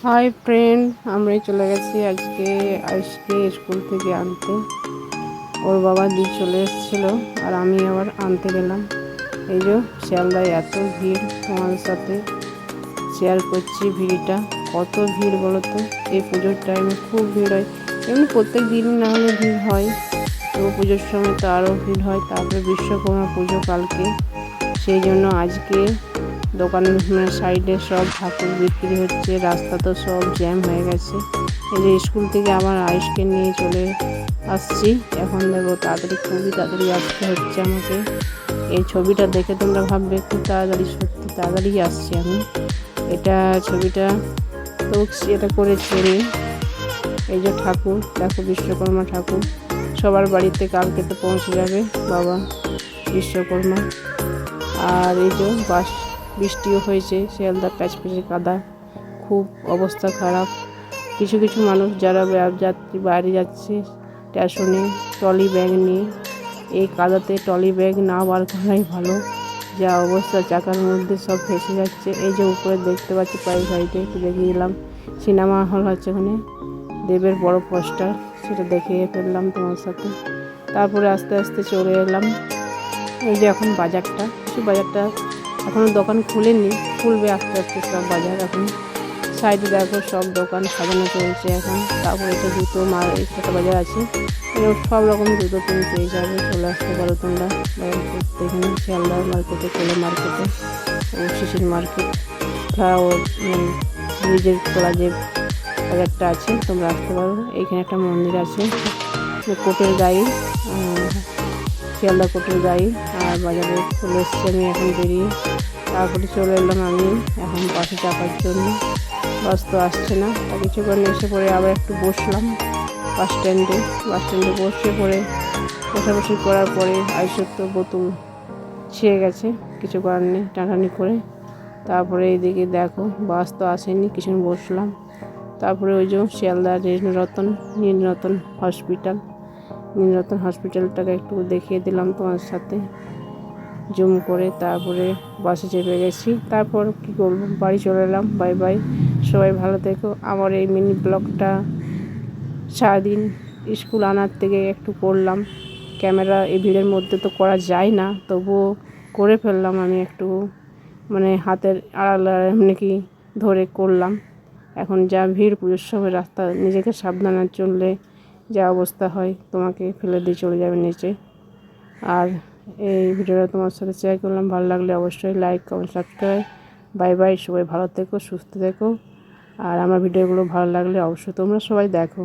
Hi friend, আমরা চলে গেছি আজকে আয়ুষকে স্কুল থেকে আনতে। ওর বাবা দিয়ে চলে এসেছিল আর আমি আবার আনতে গেলাম। এই যে শিয়ালদায় এত ভিড়, তোমাদের সাথে শেয়ার করছি ভিড়টা। কত ভিড় বলো তো, এই পুজোর টাইমে খুব ভিড় হয়। এমনি প্রত্যেক দিন না হলে ভিড় হয়, তো পুজোর সময় তো আরও ভিড় হয়। তারপরে বিশ্বকর্মা পুজো কালকে, সেই জন্য আজকে দোকানের সাইডে সব ঠাকুর বিক্রি হচ্ছে, রাস্তা তো সব জ্যাম হয়ে গেছে। এই যে স্কুল থেকে আবার আয়ুষকে নিয়ে চলে আসছি। এখন দেখো তাড়াতাড়ি, খুবই তাড়াতাড়ি আসতে হচ্ছে আমাকে। এই ছবিটা দেখে তোমরা ভাববে খুব তাড়াতাড়ি, সত্যি তাড়াতাড়ি আসছি আমি। এটা ছবিটা তো এটা করেছি আমি। এই যে ঠাকুর দেখো, বিশ্বকর্মা ঠাকুর সবার বাড়িতে কালকে তো পৌঁছে যাবে বাবা বিশ্বকর্মা। আর এই যে বৃষ্টিও হয়েছে, শিয়ালদা প্যাচপ্যাচে কাদা, খুব অবস্থা খারাপ। কিছু কিছু মানুষ যারা যাত্রী বাইরে যাচ্ছে স্টেশনে ট্রলি ব্যাগ নিয়ে, এই কাদাতে ট্রলি ব্যাগ না বার করাই ভালো, যা অবস্থা চাকার মধ্যে সব ফেসে যাচ্ছে। এই যে উপরে দেখতে পাচ্ছি পাই সাইডে দেখে গেলাম, সিনেমা হল আছে ওখানে, দেবের বড় পোস্টার, সেটা দেখে ফেললাম তোমার সাথে। তারপরে আস্তে আস্তে চলে এলাম। এই যে এখন বাজারটা, বাজারটা এখনও দোকান খুলেনি, খুলবে আস্তে আস্তে সব বাজার। এখন সাইডে দেখো সব দোকান সাজানো চলছে এখন। তারপরে একটা জুতো একটা বাজার আছে, সব রকম জুতো তুমি পেয়ে যাবে, চলে আসতে পারো তোমরা এখানে শিয়ালদা মার্কেটে, কোলে মার্কেটে, শিশির মার্কেট, ফ্লাওয়ার ব্রিজের তোলা যে বাজারটা আছে, তোমরা আসতে পারো। এইখানে একটা মন্দির আছে, কোটের গায়ে, শিয়ালদা কোটের গায়ে। আর বাজারে চলে এসছি আমি এখন বেরিয়ে। তারপরে চলে এলাম আমি এখন বাসে চাপার জন্য। বাস তো আসছে না, তা কিছুক্ষণ এসে পরে আবার একটু বসলাম বাস স্ট্যান্ডে বসে পরে বসাবসি করার পরে আইসর তো বোতল ছেয়ে গেছে, কিছু করার নেই, টানাটানি করে। তারপরে এইদিকে দেখো বাস তো আসেনি, কিছুক্ষণ বসলাম। তারপরে ওই যে শিয়ালদা নীলরতন হসপিটালটাকে একটু দেখিয়ে দিলাম তোমার সাথে জুম করে। তারপরে বাসে চেপে গেছি। তারপর কি করবো, বাড়ি চলে এলাম। বাই বাই, সবাই ভালো থেকো। আমার এই মিনি ব্লগটা সারাদিন স্কুল আনার থেকে একটু করলাম। ক্যামেরা এই ভিড়ের মধ্যে তো করা যায় না, তবুও করে ফেললাম আমি একটু, মানে হাতের আড়ালে এমনি কি ধরে করলাম। এখন যা ভিড় পুজোর সময়, রাস্তা নিজেকে সাবধানে চললে যা অবস্থা হয়, তোমাকে ফেলে দিয়ে চলে যাবে নিচে। আর এই ভিডিওটা তোমার সাথে শেয়ার করলাম, ভালো লাগলে অবশ্যই like, comment, subscribe. Bye bye, সবাই ভালো থেকো, সুস্থ থেকো। আর আমার ভিডিওগুলো ভালো লাগলে অবশ্যই তোমরা সবাই দেখো।